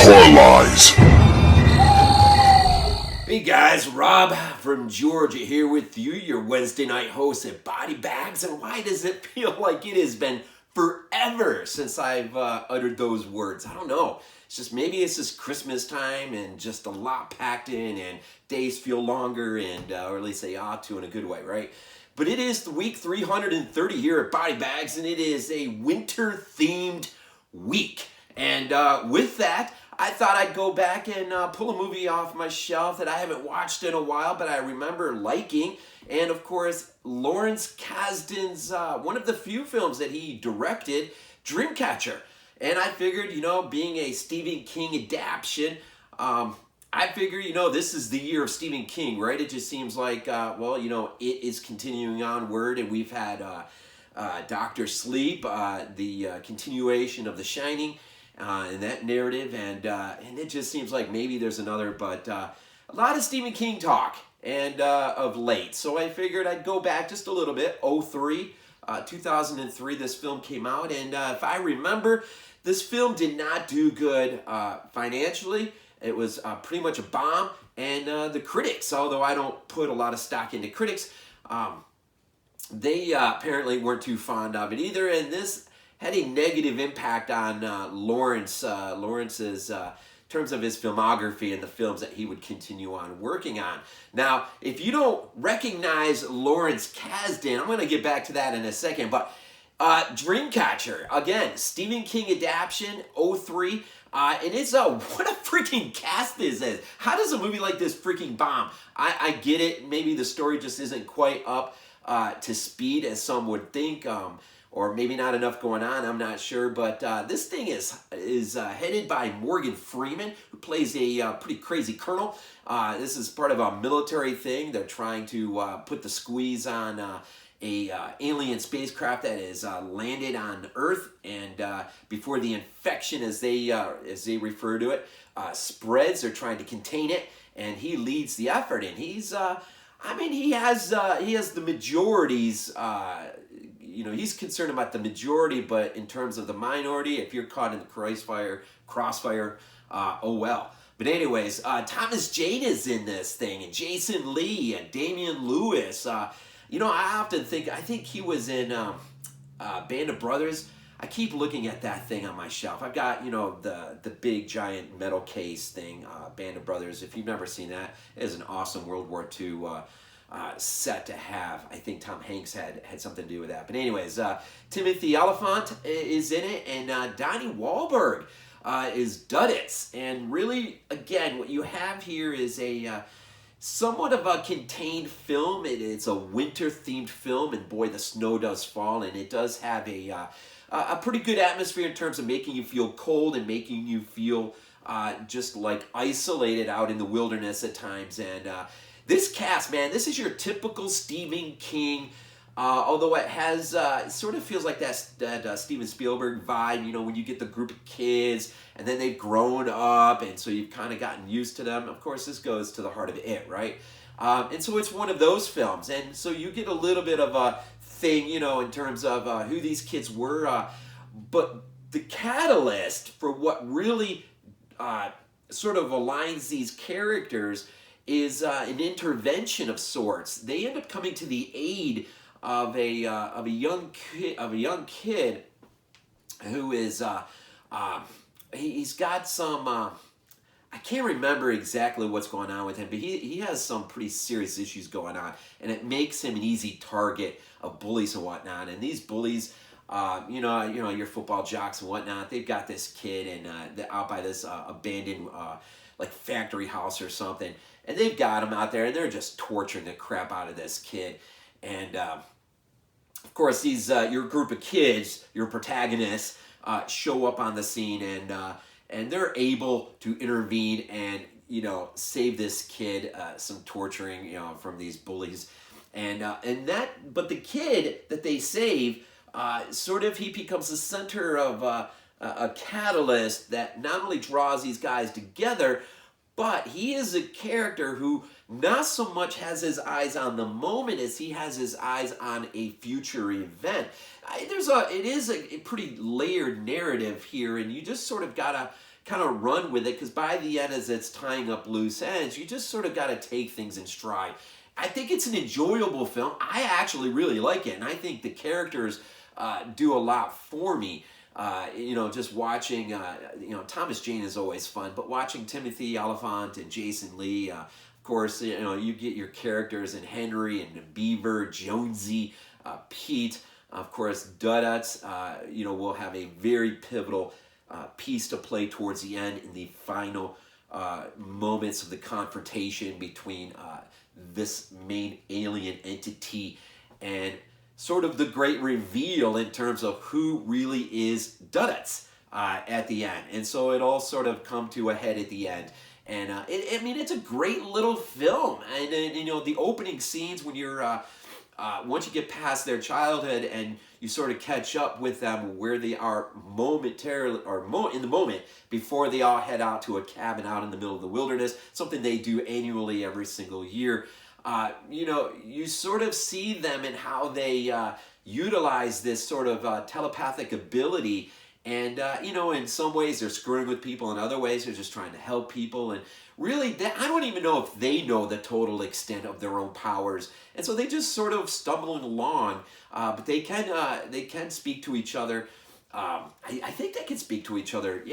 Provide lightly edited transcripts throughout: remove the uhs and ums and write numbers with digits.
Hardcore Lies. Hey guys, Rob from Georgia here with you, your Wednesday night host at BodyBags. And why does it feel like it has been forever since I've uttered those words? I don't know. It's just maybe it's just Christmas time and just a lot packed in and days feel longer and or at least they ought to in a good way, right? But it is the week 330 here at BodyBags, and it is a winter-themed week. And with that, I thought I'd go back and pull a movie off my shelf that I haven't watched in a while, but I remember liking. And of course, Lawrence Kasdan's one of the few films that he directed, Dreamcatcher. And I figured, being a Stephen King adaptation, I figure, this is the year of Stephen King, right? It just seems like, it is continuing onward, and we've had Dr. Sleep, the continuation of The Shining, and that narrative, and it just seems like maybe there's another, but a lot of Stephen King talk and of late. So I figured I'd go back just a little bit. 2003, this film came out, and if I remember, this film did not do good financially. It was pretty much a bomb, and the critics, although I don't put a lot of stock into critics, they apparently weren't too fond of it either, and this had a negative impact on Lawrence's terms of his filmography and the films that he would continue on working on. Now, if you don't recognize Lawrence Kasdan, I'm going to get back to that in a second, but Dreamcatcher, again, Stephen King adaptation, 2003, and it's what a freaking cast this is. How does a movie like this freaking bomb? I get it, maybe the story just isn't quite up to speed as some would think, or maybe not enough going on, I'm not sure, but this thing is headed by Morgan Freeman, who plays a pretty crazy colonel. This is part of a military thing. They're trying to put the squeeze on a alien spacecraft that is landed on Earth, and before the infection, as they refer to it, spreads, they're trying to contain it, and he leads the effort, and he's he has the majorities. He's concerned about the majority, but in terms of the minority, if you're caught in the crossfire, oh well. But anyways, Thomas Jane is in this thing, and Jason Lee, and Damian Lewis. I often think, I think he was in Band of Brothers. I keep looking at that thing on my shelf. I've got, the big giant metal case thing, Band of Brothers. If you've never seen that, it is an awesome World War II set to have. I think Tom Hanks had something to do with that. But anyways, Timothy Oliphant is in it, and Donnie Wahlberg is Duddits. And really, again, what you have here is a somewhat of a contained film. It's a winter-themed film, and boy, the snow does fall, and it does have a pretty good atmosphere in terms of making you feel cold and making you feel just like isolated out in the wilderness at times. And this cast, man, this is your typical Stephen King, although it has, it sort of feels like that Steven Spielberg vibe, when you get the group of kids, and then they've grown up, and so you've kind of gotten used to them. Of course, this goes to the heart of it, right? And so it's one of those films, and so you get a little bit of a thing, in terms of who these kids were, but the catalyst for what really sort of aligns these characters is an intervention of sorts. They end up coming to the aid of a young kid who is he's got some I can't remember exactly what's going on with him, but he has some pretty serious issues going on, and it makes him an easy target of bullies and whatnot. And these bullies, your football jocks and whatnot, they've got this kid and they're out by this abandoned like factory house or something, and they've got him out there, and they're just torturing the crap out of this kid. And of course, these your group of kids, your protagonists, show up on the scene, and they're able to intervene and save this kid some torturing from these bullies, but the kid that they save, he becomes the center of a catalyst that not only draws these guys together, but he is a character who not so much has his eyes on the moment as he has his eyes on a future event. It is a pretty layered narrative here, and you just sort of gotta kind of run with it, because by the end, as it's tying up loose ends, you just sort of got to take things in stride. I think it's an enjoyable film. I actually really like it, and I think the characters do a lot for me. Just watching, Thomas Jane is always fun, but watching Timothy Oliphant and Jason Lee, of course, you get your characters in Henry and Beaver, Jonesy, Pete, of course, Duddits, will have a very pivotal piece to play towards the end in the final moments of the confrontation between this main alien entity and sort of the great reveal in terms of who really is Duddits at the end. And so it all sort of come to a head at the end. And it's a great little film. And the opening scenes when you're once you get past their childhood and you sort of catch up with them where they are momentarily or in the moment before they all head out to a cabin out in the middle of the wilderness, something they do annually every single year. You sort of see them and how they utilize this sort of telepathic ability. And, in some ways they're screwing with people, in other ways they're just trying to help people. And really, I don't even know if they know the total extent of their own powers. And so they just sort of stumbling along, but they can speak to each other. I think they can speak to each other,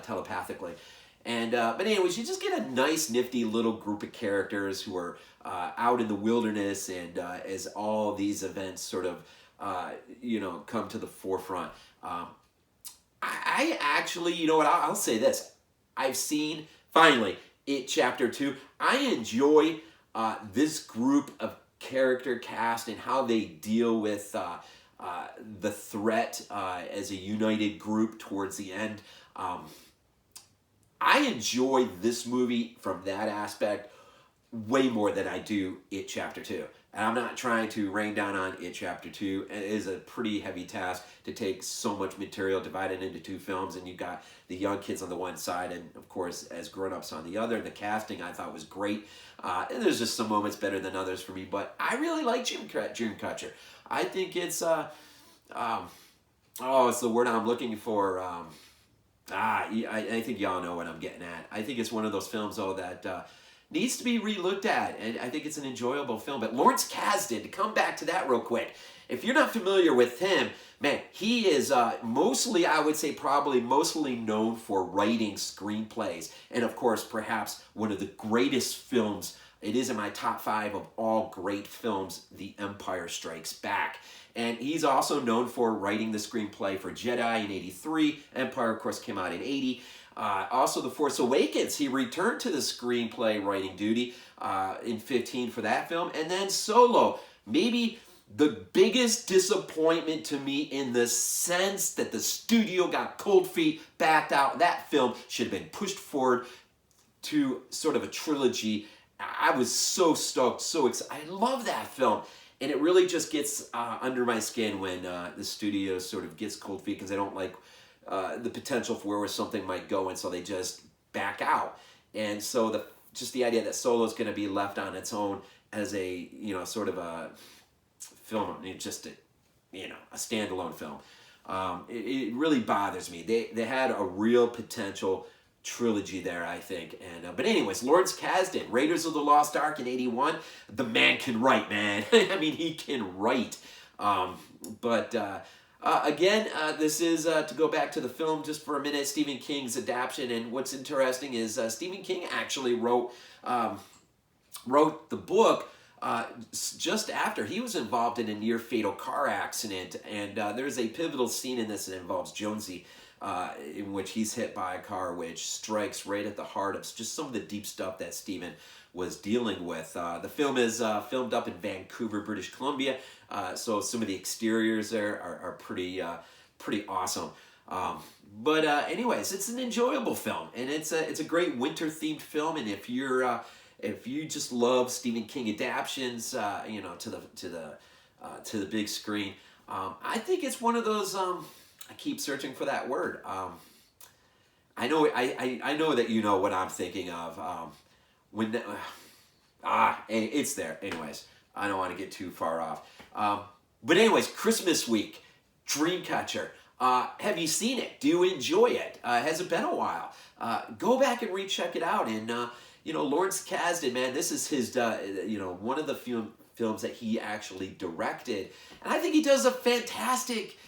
telepathically. And but anyways, you just get a nice, nifty little group of characters who are out in the wilderness, and as all these events sort of come to the forefront. I actually, I'll say this. I've seen, finally, It Chapter 2. I enjoy this group of character cast and how they deal with the threat as a united group towards the end. I enjoy this movie from that aspect way more than I do It Chapter 2. And I'm not trying to rain down on It Chapter 2. It is a pretty heavy task to take so much material, divided into two films, and you've got the young kids on the one side and, of course, as grown-ups on the other. The casting, I thought, was great. And there's just some moments better than others for me, but I really like Dreamcatcher. I think it's, it's the word I'm looking for. I think y'all know what I'm getting at. I think it's one of those films, though, that needs to be re-looked at, and I think it's an enjoyable film. But Lawrence Kasdan, to come back to that real quick, if you're not familiar with him, man, he is mostly, I would say probably mostly known for writing screenplays, and of course, perhaps one of the greatest films, it is in my top 5 of all great films, The Empire Strikes Back. And he's also known for writing the screenplay for Jedi in '83. Empire, of course, came out in '80. Also, The Force Awakens, he returned to the screenplay writing duty in '15 for that film. And then Solo, maybe the biggest disappointment to me in the sense that the studio got cold feet, backed out. That film should have been pushed forward to sort of a trilogy. I was so stoked, so excited. I love that film. And it really just gets under my skin when the studio sort of gets cold feet because they don't like the potential for where something might go, and so they just back out. And so just the idea that Solo's going to be left on its own as a sort of a film, just a standalone film, it really bothers me. They had a real potential trilogy there, I think. And but anyways, Lawrence Kasdan, Raiders of the Lost Ark in '81. The man can write, man. I mean, he can write. Again, this is, to go back to the film just for a minute, Stephen King's adaptation. And what's interesting is Stephen King actually wrote the book just after he was involved in a near-fatal car accident. And there's a pivotal scene in this that involves Jonesy, in which he's hit by a car, which strikes right at the heart of just some of the deep stuff that Stephen was dealing with. The film is filmed up in Vancouver, British Columbia, so some of the exteriors there are pretty awesome. Anyways, it's an enjoyable film, and it's a great winter-themed film. And if you just love Stephen King adaptations, to the big screen, I think it's one of those. I keep searching for that word. I know that you know what I'm thinking of. It's there. Anyways, I don't want to get too far off. But anyways, Christmas week, Dreamcatcher. Have you seen it? Do you enjoy it? Has it been a while? Go back and recheck it out. And Lawrence Kasdan, man, this is his one of the films that he actually directed, and I think he does a fantastic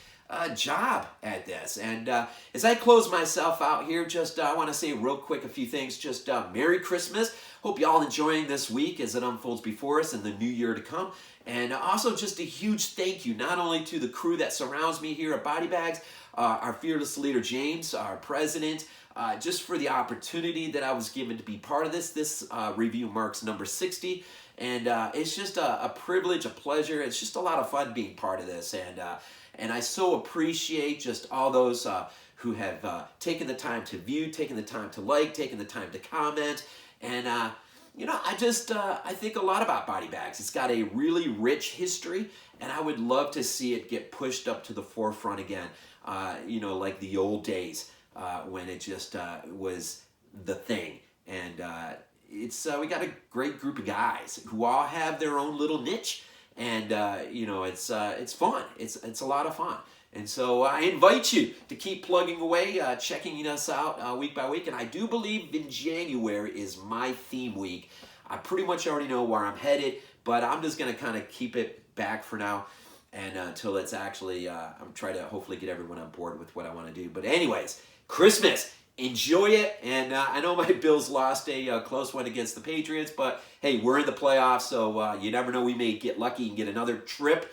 job at this. And as I close myself out here, just I want to say real quick a few things. Just Merry Christmas. Hope you all enjoying this week as it unfolds before us and the new year to come. And also just a huge thank you, not only to the crew that surrounds me here at BodyBags, our fearless leader James, our president, just for the opportunity that I was given to be part of this. This review marks number 60. And it's just a privilege, a pleasure. It's just a lot of fun being part of this. And I so appreciate just all those who have taken the time to view, taken the time to like, taken the time to comment. And, I think a lot about BodyBags. It's got a really rich history, and I would love to see it get pushed up to the forefront again, like the old days when it just was the thing. And we got a great group of guys who all have their own little niche, and it's fun. It's a lot of fun. And so I invite you to keep plugging away, checking us out week by week. And I do believe in January is my theme week. I pretty much already know where I'm headed, but I'm just going to kind of keep it back for now and until it's actually, I'm trying to hopefully get everyone on board with what I want to do. But anyways, Christmas. Enjoy it. And I know my Bills lost a close one against the Patriots, but hey, we're in the playoffs, so you never know. We may get lucky and get another trip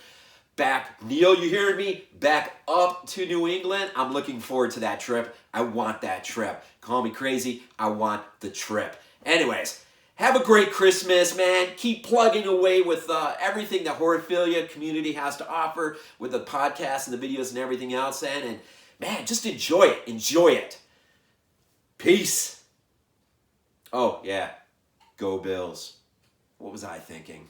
back. Neil, you hearing me? Back up to New England. I'm looking forward to that trip. I want that trip. Call me crazy. I want the trip. Anyways, have a great Christmas, man. Keep plugging away with everything the Horrorphilia community has to offer with the podcasts and the videos and everything else. And man, just enjoy it. Enjoy it. Peace. Oh, yeah. Go Bills. What was I thinking?